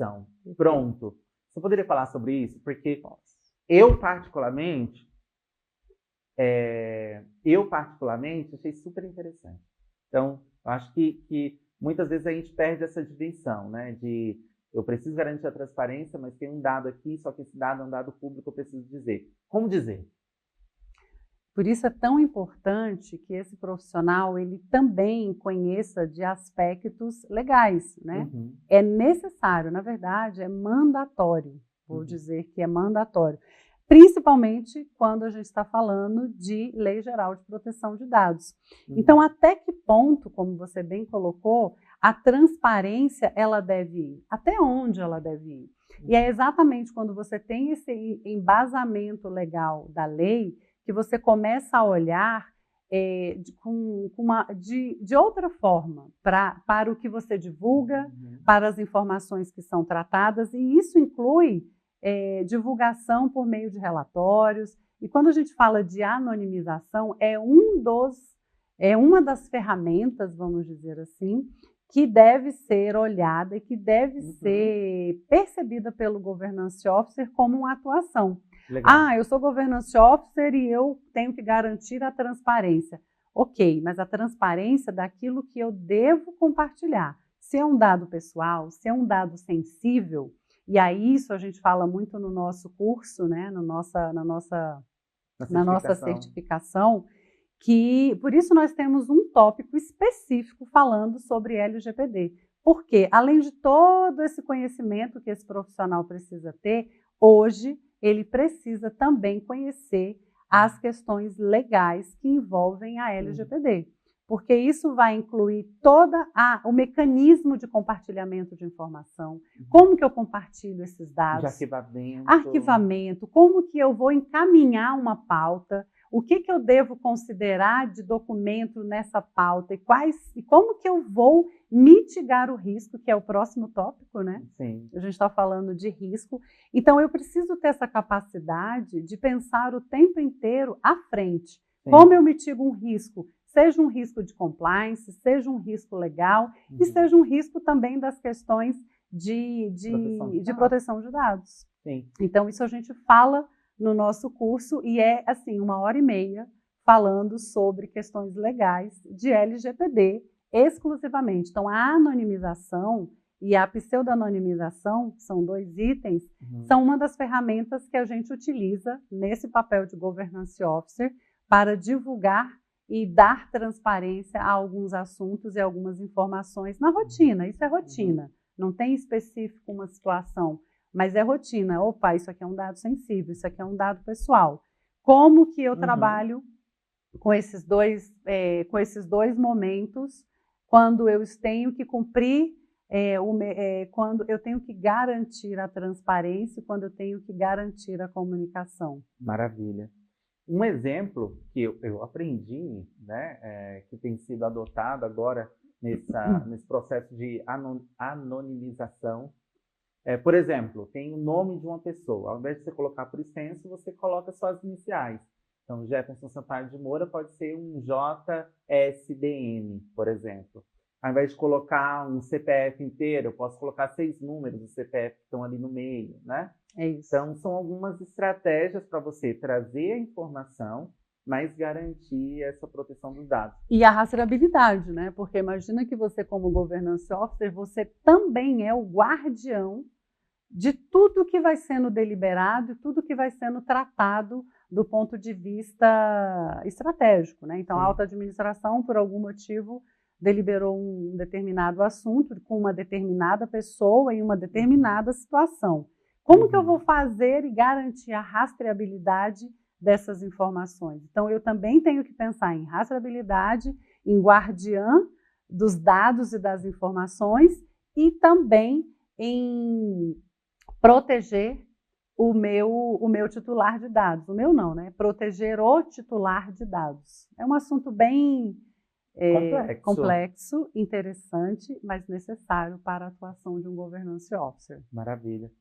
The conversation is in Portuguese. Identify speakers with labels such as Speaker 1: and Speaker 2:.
Speaker 1: informação. Pronto. Você poderia falar sobre isso? Porque eu particularmente achei super interessante. Então, eu acho que muitas vezes a gente perde essa dimensão, né? De eu preciso garantir a transparência, mas tem um dado aqui, só que esse dado é um dado público, eu preciso dizer. Como dizer?
Speaker 2: Por isso é tão importante que esse profissional ele também conheça de aspectos legais, né?
Speaker 1: Uhum.
Speaker 2: É necessário, na verdade, é mandatório, vou dizer que é mandatório, principalmente quando a gente está falando de Lei Geral de Proteção de Dados. Então, até que ponto, como você bem colocou, a transparência ela deve ir? Até onde ela deve ir? E é exatamente quando você tem esse embasamento legal da lei que você começa a olhar de outra forma para o que você divulga, para as informações que são tratadas, e isso inclui divulgação por meio de relatórios. E quando a gente fala de anonimização, é uma das ferramentas, vamos dizer assim, que deve ser olhada e que deve ser percebida pelo Governance Officer como uma atuação.
Speaker 1: Legal.
Speaker 2: Eu sou Governance Officer e eu tenho que garantir a transparência. Ok, mas a transparência daquilo que eu devo compartilhar. Se é um dado pessoal, se é um dado sensível, e aí isso a gente fala muito no nosso curso, né, na nossa certificação, que por isso nós temos um tópico específico falando sobre LGPD. Porque, além de todo esse conhecimento que esse profissional precisa ter, hoje ele precisa também conhecer as questões legais que envolvem a LGPD. Porque isso vai incluir todo o mecanismo de compartilhamento de informação, como que eu compartilho esses dados,
Speaker 1: de
Speaker 2: arquivamento, como que eu vou encaminhar uma pauta, o que eu devo considerar de documento nessa pauta e como que eu vou mitigar o risco, que é o próximo tópico, né?
Speaker 1: Sim.
Speaker 2: A gente está falando de risco. Então, eu preciso ter essa capacidade de pensar o tempo inteiro à frente. Sim. Como eu mitigo um risco? Seja um risco de compliance, seja um risco legal e seja um risco também das questões de proteção de dados.
Speaker 1: Sim.
Speaker 2: Então, isso a gente fala no nosso curso e é, assim, 1h30 falando sobre questões legais de LGPD exclusivamente. Então, a anonimização e a pseudo-anonimização, são 2 itens, são uma das ferramentas que a gente utiliza nesse papel de Governance Officer para divulgar e dar transparência a alguns assuntos e algumas informações na rotina. Isso é rotina, não tem específico uma situação, mas é rotina. Opa, isso aqui é um dado sensível, isso aqui é um dado pessoal. Como que eu trabalho com esses dois momentos, quando eu tenho que cumprir, quando eu tenho que garantir a transparência, quando eu tenho que garantir a comunicação.
Speaker 1: Maravilha. Um exemplo que eu aprendi, né, que tem sido adotado agora nesse processo de anonimização, por exemplo, tem o nome de uma pessoa. Ao invés de você colocar por extenso, você coloca só as iniciais. Então, Jefferson Sampaio de Moura pode ser um JSDM, por exemplo. Ao invés de colocar um CPF inteiro, eu posso colocar 6 números do CPF que estão ali no meio, né?
Speaker 2: É isso.
Speaker 1: Então, são algumas estratégias para você trazer a informação, mas garantir essa proteção dos dados.
Speaker 2: E a rastreabilidade, né? Porque imagina que você, como Governance Officer, você também é o guardião de tudo que vai sendo deliberado e tudo que vai sendo tratado do ponto de vista estratégico, né? Então, a alta administração, por algum motivo, deliberou um determinado assunto com uma determinada pessoa em uma determinada situação. Como que eu vou fazer e garantir a rastreabilidade dessas informações? Então, eu também tenho que pensar em rastreabilidade, em guardiã dos dados e das informações e também em proteger o meu titular de dados. O meu não, né? Proteger o titular de dados. É um assunto bem complexo, interessante, mas necessário para a atuação de um Governance Officer.
Speaker 1: Maravilha.